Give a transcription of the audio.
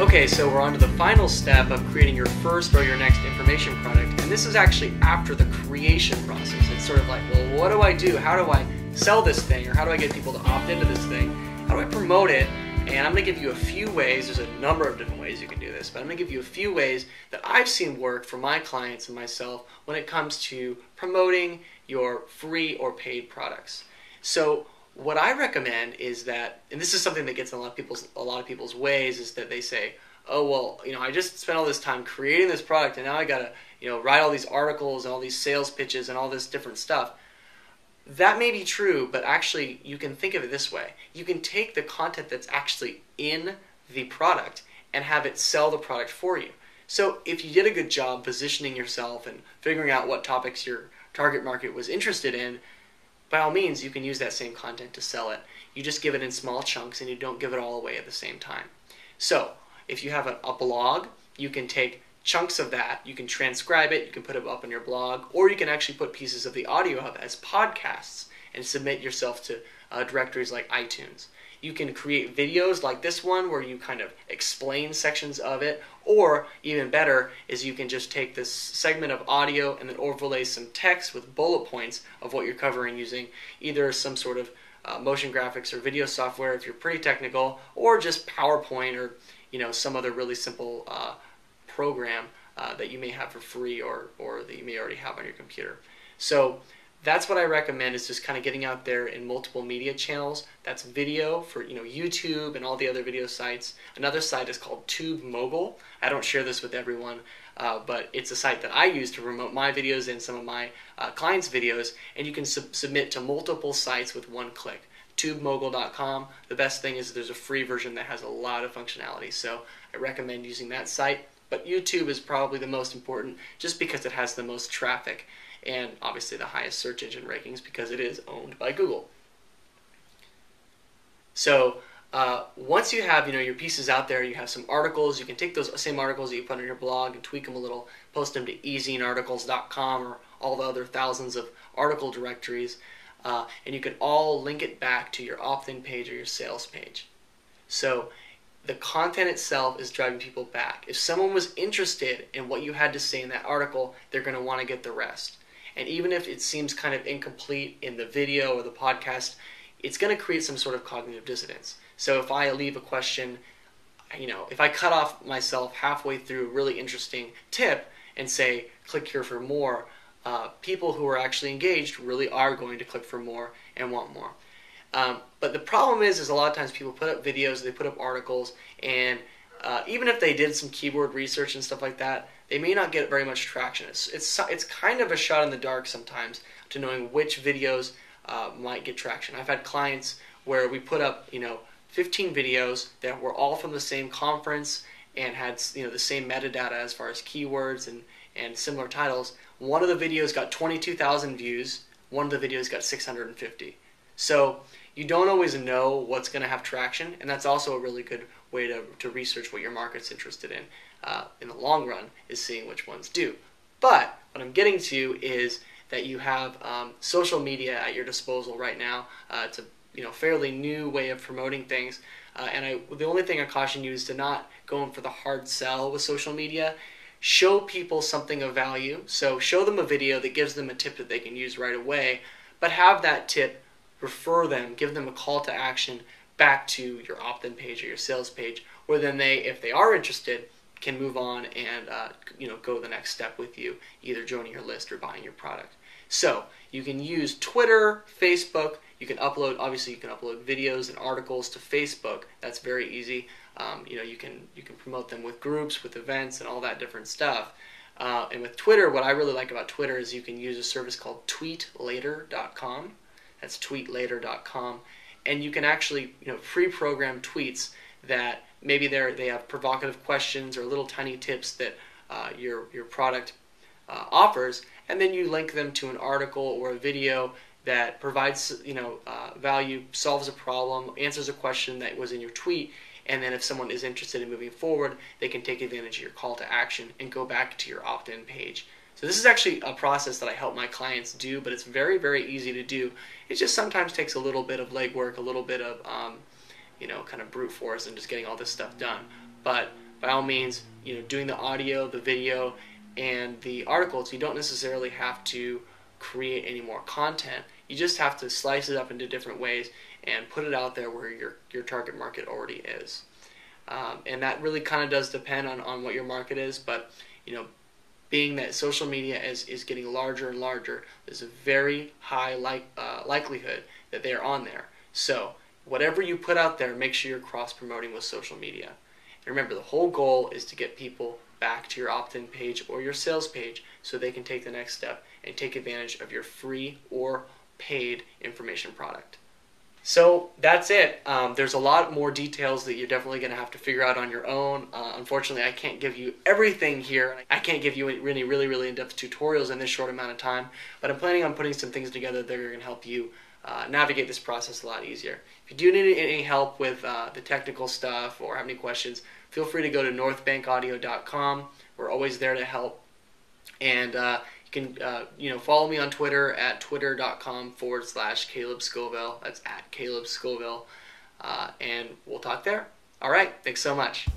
Okay, so we're on to the final step of creating your first or your next information product, and this is actually after the creation process. It's sort of like, well, what do I do? How do I sell this thing, or how do I get people to opt into this thing? How do I promote it? And I'm going to give you a few ways. There's a number of different ways you can do this, but I'm going to give you a few ways that I've seen work for my clients and myself when it comes to promoting your free or paid products. So what I recommend is that, and this is something that gets in a lot of people's ways, is that they say, oh, well, I just spent all this time creating this product, and now I got to, write all these articles and all these sales pitches and all this different stuff. That may be true, but actually you can think of it this way. You can take the content that's actually in the product and have it sell the product for you. So if you did a good job positioning yourself and figuring out what topics your target market was interested in, by all means, you can use that same content to sell it. You just give it in small chunks and you don't give it all away at the same time. So if you have a blog, you can take chunks of that, you can transcribe it, you can put it up on your blog, or you can actually put pieces of the audio up as podcasts and submit yourself to directories like iTunes. You can create videos like this one where you kind of explain sections of it, or even better is you can just take this segment of audio and then overlay some text with bullet points of what you're covering using either some sort of motion graphics or video software if you're pretty technical, or just PowerPoint or some other really simple program that you may have for free or that you may already have on your computer. So that's what I recommend, is just kind of getting out there in multiple media channels. That's video for YouTube and all the other video sites. Another site is called TubeMogul. I don't share this with everyone, but it's a site that I use to promote my videos and some of my clients' videos, and you can submit to multiple sites with one click. TubeMogul.com. The best thing is there's a free version that has a lot of functionality, so I recommend using that site. But YouTube is probably the most important just because it has the most traffic and obviously the highest search engine rankings because it is owned by Google. So once you have your pieces out there, you have some articles, you can take those same articles that you put on your blog and tweak them a little, post them to ezinearticles.com or all the other thousands of article directories, and you can all link it back to your opt-in page or your sales page. So the content itself is driving people back. If someone was interested in what you had to say in that article, they're going to want to get the rest. And even if it seems kind of incomplete in the video or the podcast, it's going to create some sort of cognitive dissonance. So if I leave a question, if I cut off myself halfway through a really interesting tip and say, click here for more, people who are actually engaged really are going to click for more and want more. But the problem is a lot of times people put up videos, they put up articles, and even if they did some keyword research and stuff like that, they may not get very much traction. It's kind of a shot in the dark sometimes to knowing which videos might get traction. I've had clients where we put up 15 videos that were all from the same conference and had the same metadata as far as keywords and similar titles. One of the videos got 22,000 views. One of the videos got 650. So you don't always know what's going to have traction, and that's also a really good way to research what your market's interested in the long run, is seeing which ones do. But what I'm getting to is that you have social media at your disposal right now. It's a fairly new way of promoting things, and the only thing I caution you is to not go in for the hard sell with social media. Show people something of value. So show them a video that gives them a tip that they can use right away, but have that tip refer them, give them a call to action back to your opt-in page or your sales page, where then they, if they are interested, can move on and go the next step with you, either joining your list or buying your product. So you can use Twitter, Facebook. You can upload videos and articles to Facebook. That's very easy. You can promote them with groups, with events, and all that different stuff. And with Twitter, what I really like about Twitter is you can use a service called tweetlater.com. That's tweetlater.com, and you can actually pre-program tweets that maybe they have provocative questions or little tiny tips that your product offers, and then you link them to an article or a video that provides value, solves a problem, answers a question that was in your tweet, and then if someone is interested in moving forward, they can take advantage of your call to action and go back to your opt-in page. So this is actually a process that I help my clients do, but it's very, very easy to do. It just sometimes takes a little bit of legwork, a little bit of kind of brute force and just getting all this stuff done. But by all means, doing the audio, the video, and the articles, you don't necessarily have to create any more content. You just have to slice it up into different ways and put it out there where your target market already is. And that really kind of does depend on what your market is, but being that social media is getting larger and larger, there's a very high likelihood that they are on there. So whatever you put out there, make sure you're cross-promoting with social media. And remember, the whole goal is to get people back to your opt-in page or your sales page so they can take the next step and take advantage of your free or paid information product. So that's it. There's a lot more details that you're definitely going to have to figure out on your own. Unfortunately, I can't give you everything here. I can't give you any really in-depth tutorials in this short amount of time, but I'm planning on putting some things together that are going to help you navigate this process a lot easier. If you do need any help with the technical stuff or have any questions, feel free to go to northbankaudio.com. We're always there to help. And you can follow me on Twitter at twitter.com/Caleb Scoville. That's at Caleb Scoville. And we'll talk there. All right. Thanks so much.